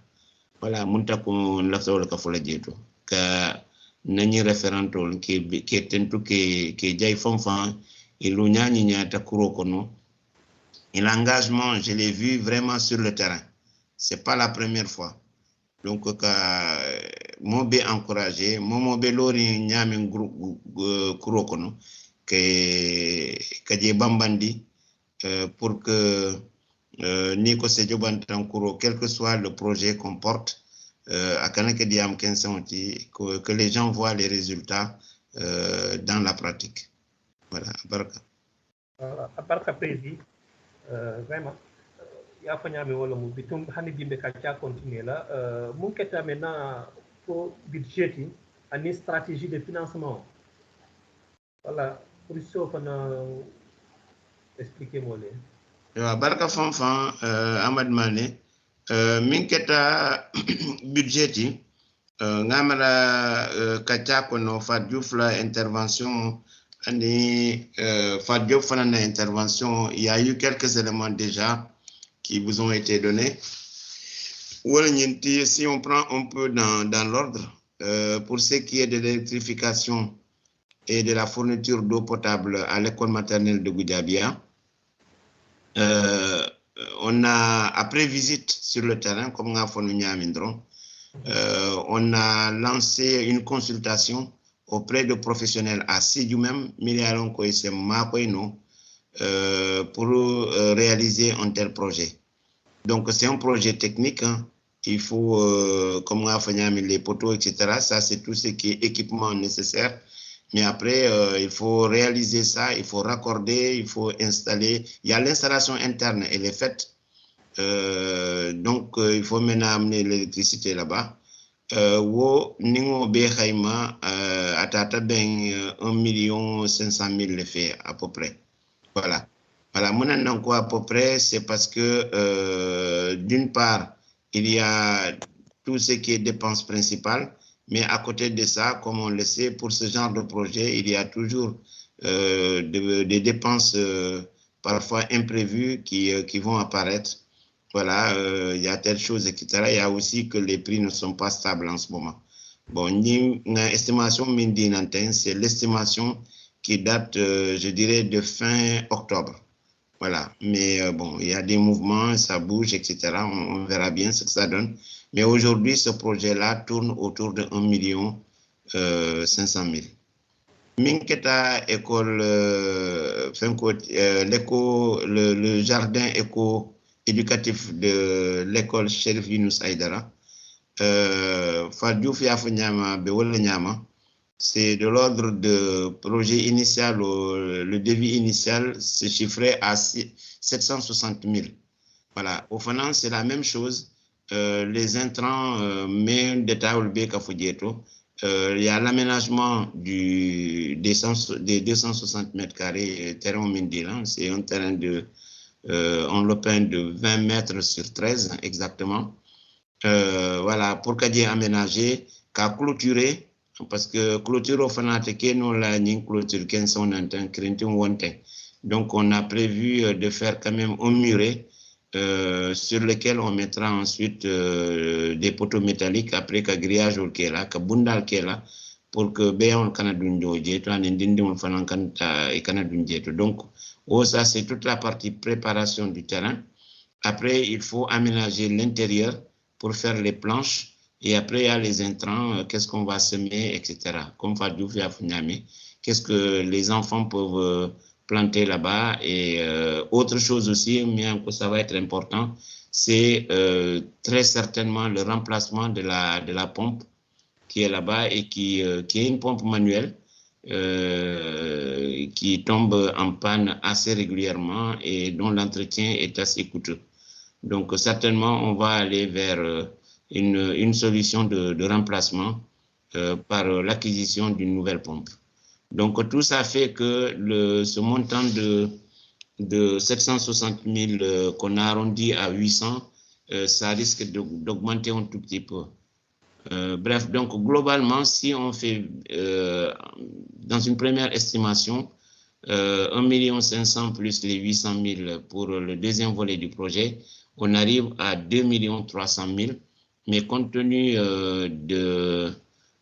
voilà munta ko lafta wala ka fola jeto ka nani référentol ke tentu ke jay fonfan ilu nyani nyata kuro kono et l'engagement je l'ai vu vraiment sur le terrain c'est pas la première fois donc mo be encourager mo be lori nyami groupe kuro kono que je bambandi pour que Nico se jobantan kuro quel que soit le projet qu'on porte que les gens voient les résultats dans la pratique. Voilà, barka. Barka président, vraiment, il y a un bitum hani bimbe kacha continuer là. Mon keta maintenant pour budget une stratégie de financement. Voilà, pour ça on expliquez-moi là. Barka fanfan Ahmad Mané. Min keta budget ngamala kacha kono Fatou la intervention ani Fatou Fanana intervention, il y a eu quelques éléments déjà qui vous ont été donnés. Si on prend un peu dans l'ordre, pour ce qui est de l'électrification et de la fourniture d'eau potable à l'école maternelle de Goudiabia, on a, après visite sur le terrain, comme on a fait on a lancé une consultation auprès de professionnels assis du même pour réaliser un tel projet. Donc c'est un projet technique, hein. Il faut, comme on a fait les poteaux, etc. Ça c'est tout ce qui est équipement nécessaire. Mais après, il faut réaliser ça, il faut raccorder, il faut installer. Il y a l'installation interne, elle est faite. Donc, il faut maintenant amener l'électricité là-bas. Wo ningo be khayma atata ben 1,5 million fait à peu près. Voilà. Voilà, mon quoi à peu près, c'est parce que d'une part, il y a tout ce qui est dépenses principales, mais à côté de ça, comme on le sait, pour ce genre de projet, il y a toujours des dépenses parfois imprévues qui vont apparaître. Voilà, il y a telle chose, etc. Il y a aussi que les prix ne sont pas stables en ce moment. Bon, l'estimation Mindinantin, c'est l'estimation qui date, je dirais, de fin octobre. Voilà, mais bon, il y a des mouvements, ça bouge, etc. On verra bien ce que ça donne. Mais aujourd'hui, ce projet-là tourne autour de 1,5 million. Minketa école, le jardin éco-éducatif de l'école Chérif Yunus Aïdara, c'est de l'ordre de projet initial, le devis initial se chiffrait à 760 000. Voilà, au final, c'est la même chose. Les intrants, mais il y a l'aménagement des 260 mètres carrés terrain Mindilan. C'est un terrain en lopin de 20 mètres sur 13 exactement. Voilà, pour qu'il y ait aménagé, qu'à clôturer, parce que clôture au fanatique, nous la clôture donc on a prévu de faire quand même un muret sur lequel on mettra ensuite des poteaux métalliques après que grillage au kela, que bundal kela, pour que béon canadunjo jeto en indindon fanankanta et canadunjeto. Donc, ça c'est toute la partie préparation du terrain. Après, il faut aménager l'intérieur pour faire les planches. Et après, il y a les intrants, qu'est-ce qu'on va semer, etc. Comme Fadou fait à Funyami, qu'est-ce que les enfants peuvent planter là-bas. Et autre chose aussi, mais ça va être important, c'est très certainement le remplacement de la pompe qui est là-bas et qui est une pompe manuelle qui tombe en panne assez régulièrement et dont l'entretien est assez coûteux. Donc, certainement, on va aller vers une solution de remplacement par l'acquisition d'une nouvelle pompe. Donc, tout ça fait que ce montant de 760 000 qu'on a arrondi à 800, ça risque d'augmenter un tout petit peu. Bref, donc, globalement, si on fait, dans une première estimation, 1,5 million plus les 800 000 pour le deuxième volet du projet, on arrive à 2,3 million. Mais compte tenu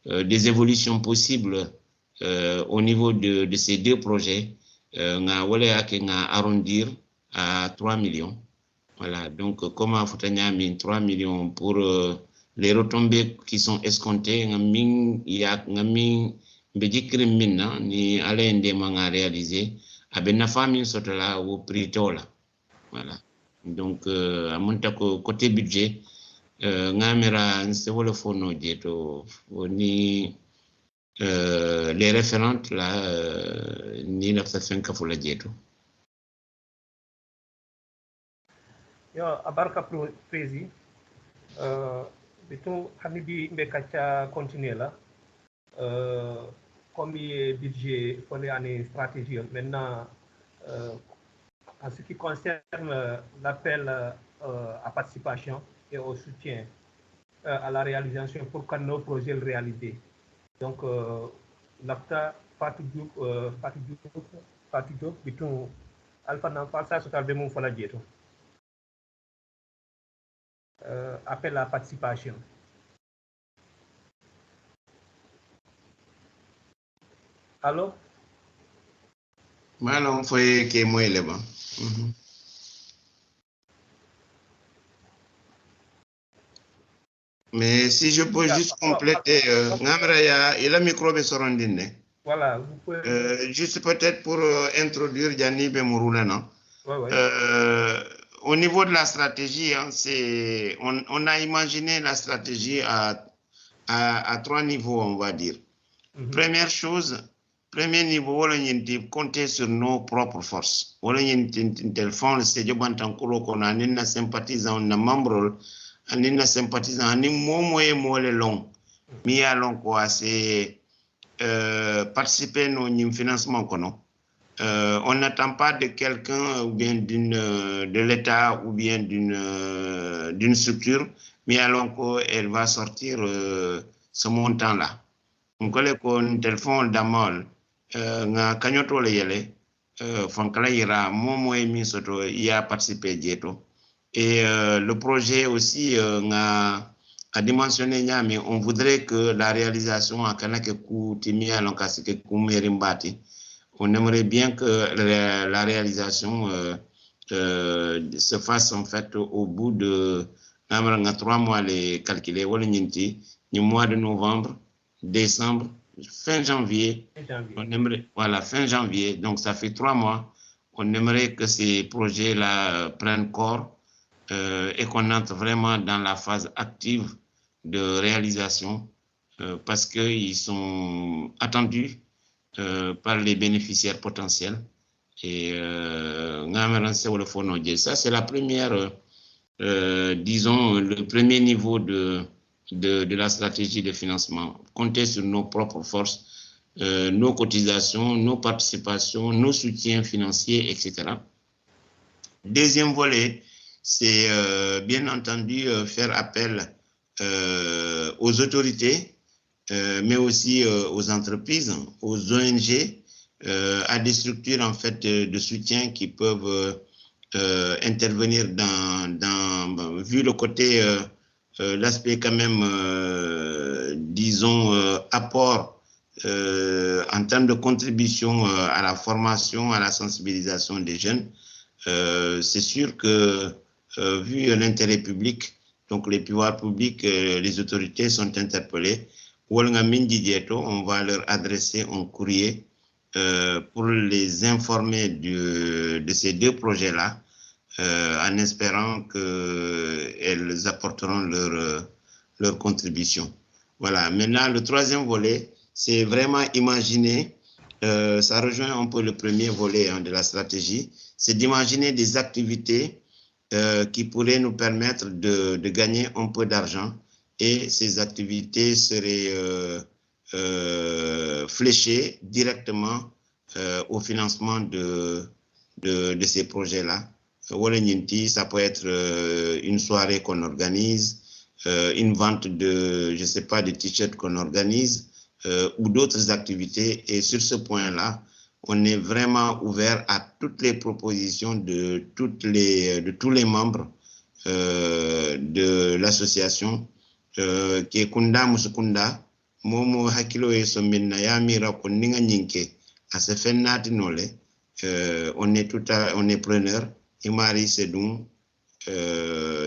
des évolutions possibles au niveau de ces deux projets, on a arrondir à 3 millions. Voilà, donc comment faut 3 millions pour les retombées qui sont escomptées ngamin yak ngamin bejikrim minna ni alende manga réaliser abena famille sotala au prix tola voilà donc à monta ko côté budget ngamera nse wala fono jeto ni les référentes là ni la fasenka fula jeto yo abarka prési bitum hanibi mbekacha continuer là comme budget pour les années stratégie maintenant en ce qui concerne l'appel à participation et au soutien à la réalisation pour que nos projets le réalisent. Donc l'APTA Fatou Diop bitum Alpha Namfa ça total de mon fala dieto appel à la participation. Allô? Malon foi que moi là bas. Mais si je peux juste compléter, Ngamraya, il a micro sorondine. Voilà, vous pouvez. Juste peut-être pour introduire Gianni Bemourula, non? Ouais. Au niveau de la stratégie, hein, on a imaginé la stratégie à 3 niveaux, on va dire. Première chose, premier niveau, on a compter sur nos propres forces. On a tel fond, c'est de bantankuro qu'on a un sympathisant, un membre, un sympathisant, un moyen le long. Mais alors quoi, c'est participer au financement qu'on a. On n'attend pas de quelqu'un ou bien de l'État ou bien d'une structure, mais alors qu'elle va sortir ce montant-là. Donc, on téléphone d'amol, nga kanyoto le yele, fankala ira, momo emi soto, y a participé dieto. Et le projet aussi, a dimensionné, mais on voudrait que la réalisation à Kanake Koutimi à l'Ankasike Koumerimbati, on aimerait bien que la réalisation se fasse en fait au bout de 3 mois les calculer, du mois de novembre, décembre, fin janvier. On aimerait, voilà, fin janvier, donc ça fait 3 mois. On aimerait que ces projets-là prennent corps et qu'on entre vraiment dans la phase active de réalisation parce qu'ils sont attendus par les bénéficiaires potentiels. Et ça, c'est la première, disons, le premier niveau de la stratégie de financement. Compter sur nos propres forces, nos cotisations, nos participations, nos soutiens financiers, etc. Deuxième volet, c'est bien entendu faire appel aux autorités, mais aussi aux entreprises, aux ONG, à des structures en fait de soutien qui peuvent intervenir vu le côté, l'aspect quand même, disons, apport en termes de contribution à la formation, à la sensibilisation des jeunes. C'est sûr que vu l'intérêt public, donc les pouvoirs publics, les autorités sont interpellées. On va leur adresser un courrier pour les informer de ces 2 projets-là, en espérant qu'elles apporteront leur contribution. Voilà, maintenant le 3e volet, c'est vraiment imaginer, ça rejoint un peu le premier volet de la stratégie, c'est d'imaginer des activités qui pourraient nous permettre de gagner un peu d'argent. Et ces activités seraient fléchées directement au financement de ces projets-là. Ça peut être une soirée qu'on organise, une vente de, je sais pas, de t-shirts qu'on organise ou d'autres activités. Et sur ce point-là, on est vraiment ouvert à toutes les propositions de tous les membres de l'association. Ke kunda musukunda momo hakilo yeso minna ya mira ko ninga nyinke ase fennati nole on est preneur imari c'est donc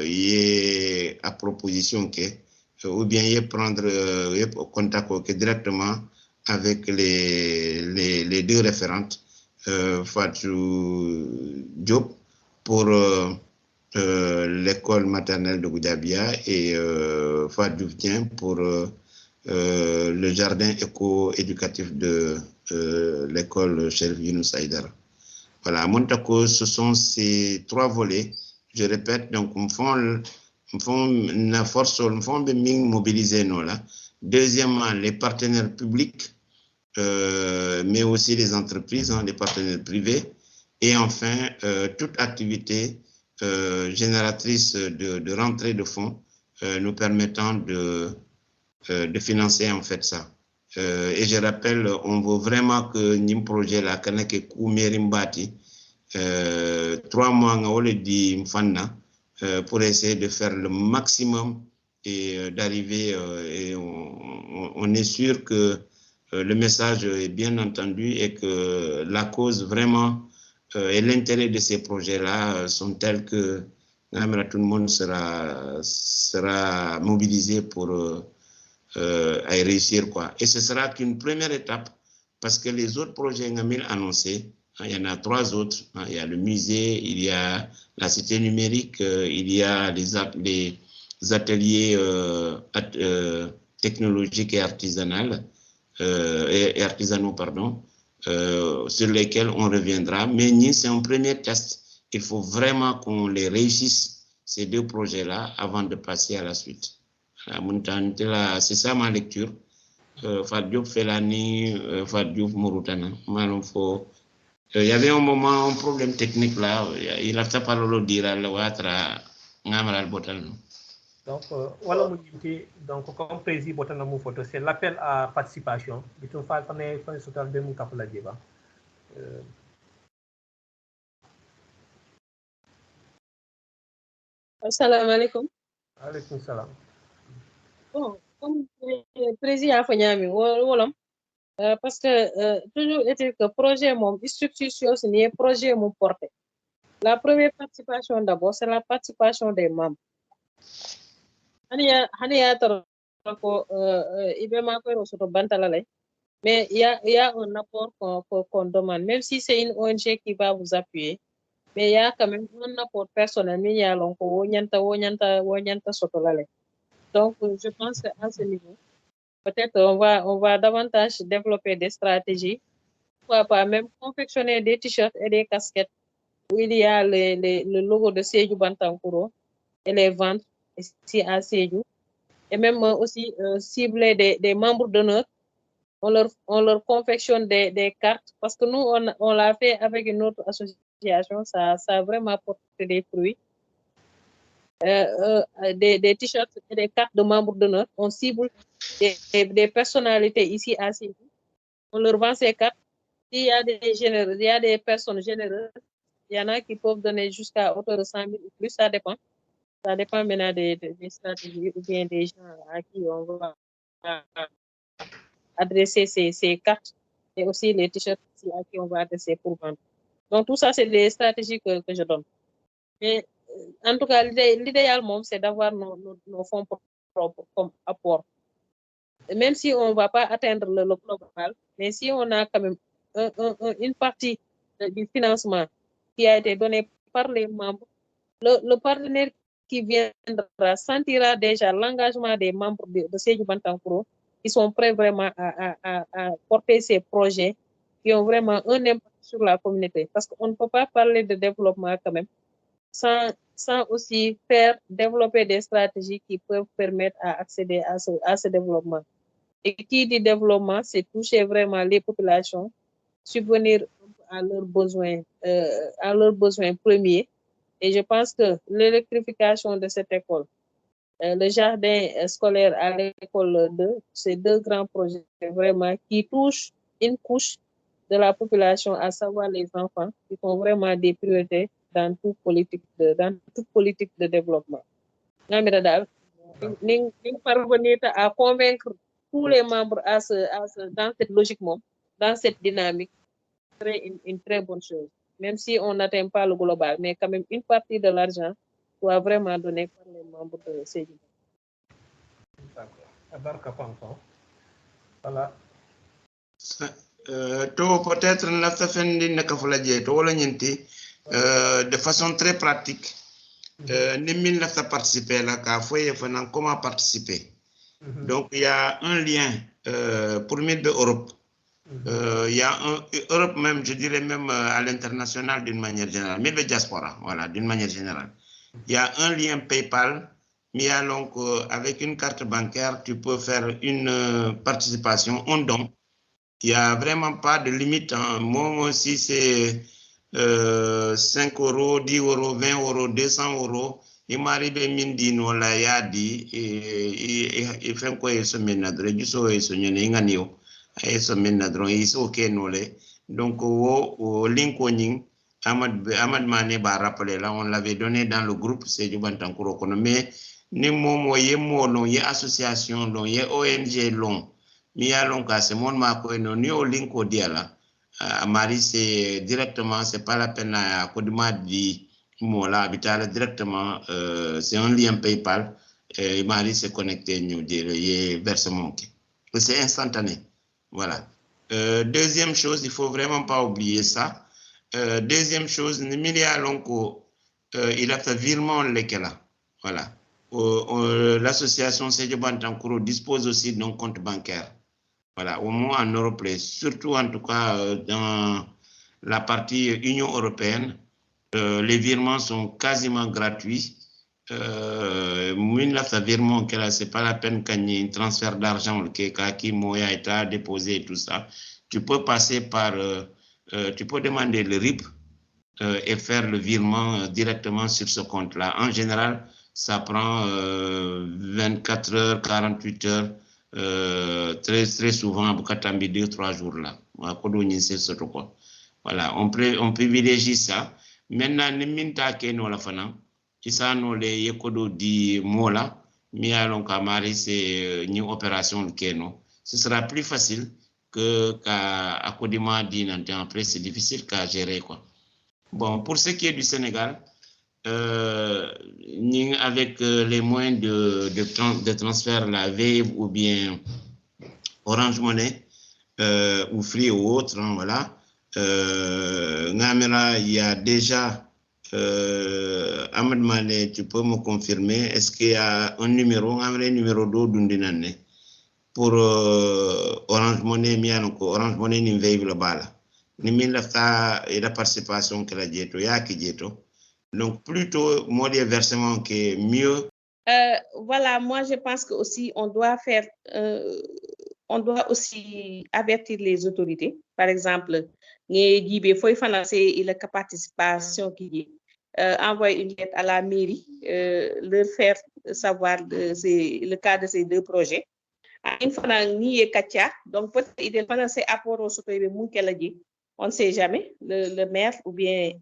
ye à proposition que ou bien prendre contact directement avec les deux référentes, Fatou Diop pour l'école maternelle de Goudiabia et Fatou Diouf pour le jardin éco-éducatif de l'école Cheikh Younous Aïdara. Voilà, Montako, ce sont ces 3 volets. Je répète, donc, on fait la force, on fait mobiliser nous là. Deuxièmement, les partenaires publics, mais aussi les entreprises, les partenaires privés. Et enfin, toute activité génératrice de rentrée de fonds nous permettant de financer en fait ça. Et je rappelle, on veut vraiment que nous projet là, que Koumerimbati, 3 mois pour essayer de faire le maximum et d'arriver. Et on est sûr que le message est bien entendu et que la cause vraiment et l'intérêt de ces projets-là sont tels que tout le monde sera mobilisé pour à réussir quoi. Et ce sera qu'une première étape parce que les autres projets annoncés, il y en a 3 autres. Il y a le musée, il y a la cité numérique, il y a les ateliers technologiques et artisanaux, pardon, sur lesquels on reviendra. Mais c'est un premier test. Il faut vraiment qu'on les réussisse, ces 2 projets-là, avant de passer à la suite. C'est ça ma lecture. Fadjoub Felani, Fadjoub Mouroutana. Il y avait un moment, un problème technique là. Il a fait parler au dire à l'ouatra, Ngamaral Botal. Donc, voilà, donc, comme président Botana Moufoto, c'est l'appel à participation. Il faut total de Moukapla Djeba. Assalamu alaikum. Alaikum salam. Bon, comme le président Fanyami, parce que toujours est-il que projet mon structure c'est projet mon porté. La première participation d'abord, c'est la participation des membres. Hania tarako ibema ko soto bantalale. Mais il y a un apport qu'on demande, même si c'est une ONG qui va vous appuyer, mais il y a quand même un apport personnel, mais il y a wonyanta sotolale. Donc, je pense qu'à ce niveau, peut-être on va davantage développer des stratégies, pourquoi pas même confectionner des t-shirts et des casquettes où il y a le logo de Sédhiou Bantankuro et les vendre ici à Sédhiou, et même aussi cibler des membres d'honneur. On leur confectionne des cartes parce que nous, on l'a fait avec une autre association, ça a vraiment porté des fruits. Des t-shirts et des cartes de membres d'honneur. On cible des personnalités ici à Sédhiou. On leur vend ces cartes. S'il y a il y a des personnes généreuses, il y en a qui peuvent donner jusqu'à hauteur de 100 000 ou plus, ça dépend. Ça dépend maintenant des stratégies ou bien des gens à qui on va adresser ces cartes et aussi les t-shirts à qui on va adresser pour vendre. Donc, tout ça, c'est des stratégies que je donne. Mais en tout cas, l'idéal, c'est d'avoir nos fonds propres comme apport. Et même si on ne va pas atteindre le global, mais si on a quand même une partie du financement qui a été donné par les membres, le partenaire qui viendra sentira déjà l'engagement des membres de Sédhiou Bantankuro qui sont prêts vraiment à porter ces projets qui ont vraiment un impact sur la communauté. Parce qu'on ne peut pas parler de développement quand même sans aussi développer des stratégies qui peuvent permettre à accéder à ce développement. Et qui dit développement, c'est toucher vraiment les populations, subvenir à leurs besoins premiers. Et je pense que l'électrification de cette école, le jardin scolaire à l'école 2, c'est 2 grands projets vraiment qui touchent une couche de la population, à savoir les enfants, qui sont vraiment des priorités dans toute politique de développement. Nous parvenir à convaincre tous les membres dans cette logique, dans cette dynamique, serait une très bonne chose. Même si on n'atteint pas le global, mais quand même une partie de l'argent soit vraiment donnée par les membres de Sédhiou. Barka Fanfan. Voilà. To peut-être nafta fendi nakafula je to wala nyenti de façon très pratique ni min nafta participer là ka foye fanan comment participer. Donc il y a un lien pour MILB Europe. Il y a un Europe même, je dirais même à l'international d'une manière générale, MILB Diaspora, voilà, d'une manière générale. Il y a un lien PayPal, mais donc avec une carte bancaire, tu peux faire une participation, un don. Il n'y a vraiment pas de limite. Hein. Moi aussi, c'est 5 €, 10 €, 20 €, 200 €. Il m'arrive mindino la yadi et fait quoi il se mène du so et se n'enganio et se mène et so kenole donc au linkoning Ahmad Mané ba rappelé là on l'avait donné dans le groupe c'est du Bantankuro kono mais ni momo ye mono ye association long ye ONG long mi alon ka c'est mon ma ko no ni o linko diala Marie c'est directement c'est pas la peine à Kodima di Mola Habitat directement, c'est un lien PayPal. Et Marie s'est connecté, nous dire, il versement. C'est instantané. Voilà. Deuxième chose, il faut vraiment pas oublier ça. Deuxième chose, il a fait virement lesquels. Voilà. L'association Sejobantankuro dispose aussi d'un compte bancaire. Voilà. Au moins en Europe, surtout en tout cas dans la partie Union européenne. Les virements sont quasiment gratuits. Virement, c'est pas la peine qu'il y ait un transfert d'argent qui moya été déposé et tout ça. Tu peux passer par, tu peux demander le RIP et faire le virement directement sur ce compte-là. En général, ça prend 24 heures, 48 heures, très souvent, 2-3 jours là. Voilà, on privilégie ça. Maintenant, ni minta keno la fana, isano le yekodo di mola, mi alon kamari c'est une opération keno. Ce sera plus facile que à Kodima di nantian. Après, c'est difficile qu'à gérer quoi. Bon, pour ce qui est du Sénégal, avec les moyens de transfert, la Wave ou bien Orange Money ou Free ou autre, hein, voilà. Namera, il y a déjà Ahmed Mané, tu peux me confirmer, est-ce qu'il y a un numéro 2 d'Undinane pour Orange Money, Orange Money ni veille le bala. Ni min la participation que la dieto, ya ki dieto. Donc plutôt mode versement qui est mieux. Voilà, moi je pense que aussi on doit faire, on doit aussi avertir les autorités. Par exemple, il faut financer la participation qui envoyer une lettre à la mairie, leur faire savoir le cas de ces deux projets. Donc peut-être il est financé à rapport au on ne sait jamais, le maire ou bien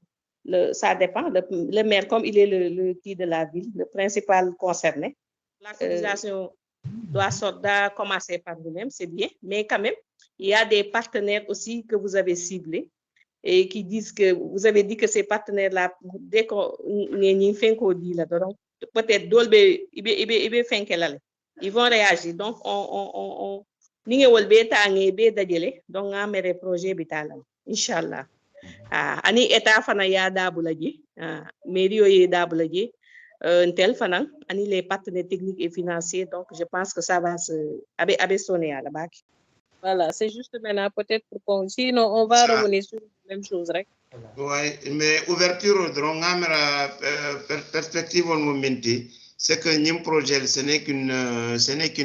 ça dépend, le maire comme il est le qui de la ville, le principal concerné. La cotisation doit commencer par vous-même, c'est bien, mais quand même, il y a des partenaires aussi que vous avez ciblés et qui disent que vous avez dit que ces partenaires-là, dès qu'on fait un dit là, peut-être ils vont réagir. Donc, on donc on projet Inch'Allah. Ani état fana ya dabulaji, mairie dabulaji, tel fana, ani les partenaires techniques et financiers. Donc, je pense que ça va se sonner à la bac. Voilà, c'est juste maintenant peut-être pour sinon on va revenir sur la même chose, right? Oui, mais ouverture de perspective au moment, c'est que notre projet, ce n'est qu'une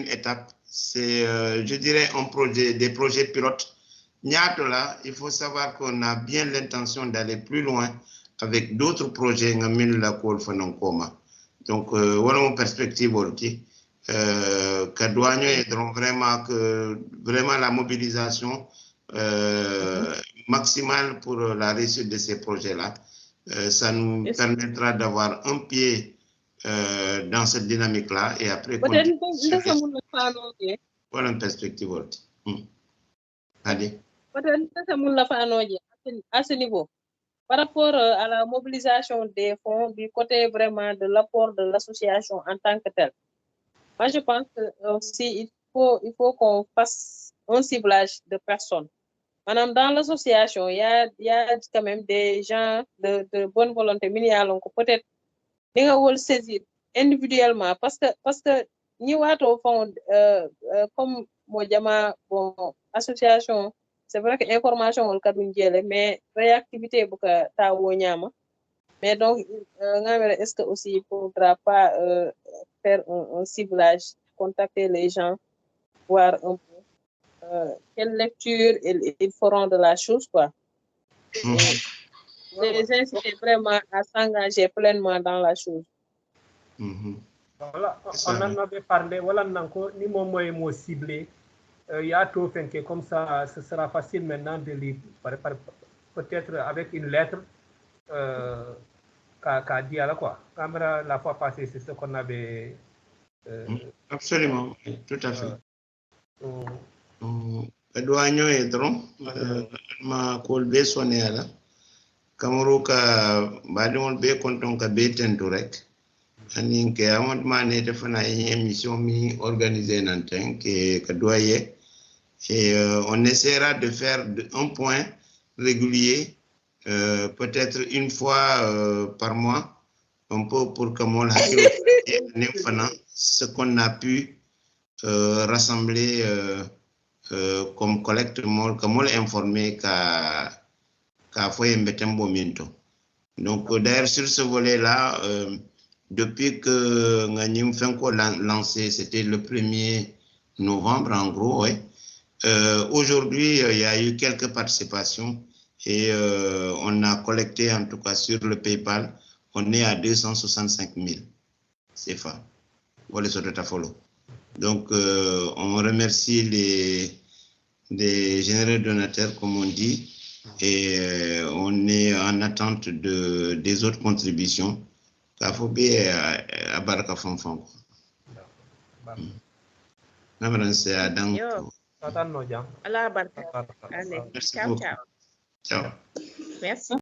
étape. C'est, je dirais, des projets pilotes. Là, il faut savoir qu'on a bien l'intention d'aller plus loin avec d'autres projets. Donc, voilà une perspective aussi. Vraiment la mobilisation maximale pour la réussite de ces projets-là. Ça nous permettra d'avoir un pied dans cette dynamique-là et après Voilà une perspective. Allez. À ce niveau, par rapport à la mobilisation des fonds du côté vraiment de l'apport de l'association en tant que tel, Moi, je pense que aussi, il faut qu'on fasse un ciblage de personnes. Madame, dans l'association, il y a quand même des gens de bonne volonté, donc peut-être nous devons saisir individuellement parce que nous avons comme moi bon association, c'est vrai que l'information est le cas d'une mais réactivité beaucoup ta mais donc est-ce que aussi il faudra pas faire un ciblage, contacter les gens, voir un peu quelle lecture ils feront de la chose, quoi. Les inciter vraiment à s'engager pleinement dans la chose. Voilà, on en avait parlé, voilà, ni mon mot ciblé. Il y a tout fait comme ça, ce sera facile maintenant de lire, peut-être avec une lettre qu'a dit à la quoi. Caméra, la fois passée, c'est ce qu'on avait. Absolument, tout à fait. Douanier et dron, ma colbe sonné à la. Kamaruka, badon be konton ka beten direct. Anin ke amont mané te fana émission mi organisée nanten que doyer et on essaiera de faire un point régulier peut-être une fois par mois un peu pour que mon ce qu'on a pu rassembler comme collecte comme informé qu'a fait un bon minto. Donc d'ailleurs sur ce volet là depuis que Nganyim Fenko l'a lancé, c'était le 1er novembre en gros, ouais. Aujourd'hui, il y a eu quelques participations et on a collecté, en tout cas sur le PayPal, on est à 265 000 CFA pour les autres follow. Donc, on remercie les généreux donateurs, comme on dit, et on est en attente des autres contributions. Il faut bien à Baraka Fonfon. C'est à Dank. Allah barka. Allez, ciao, ciao. Ciao. Merci.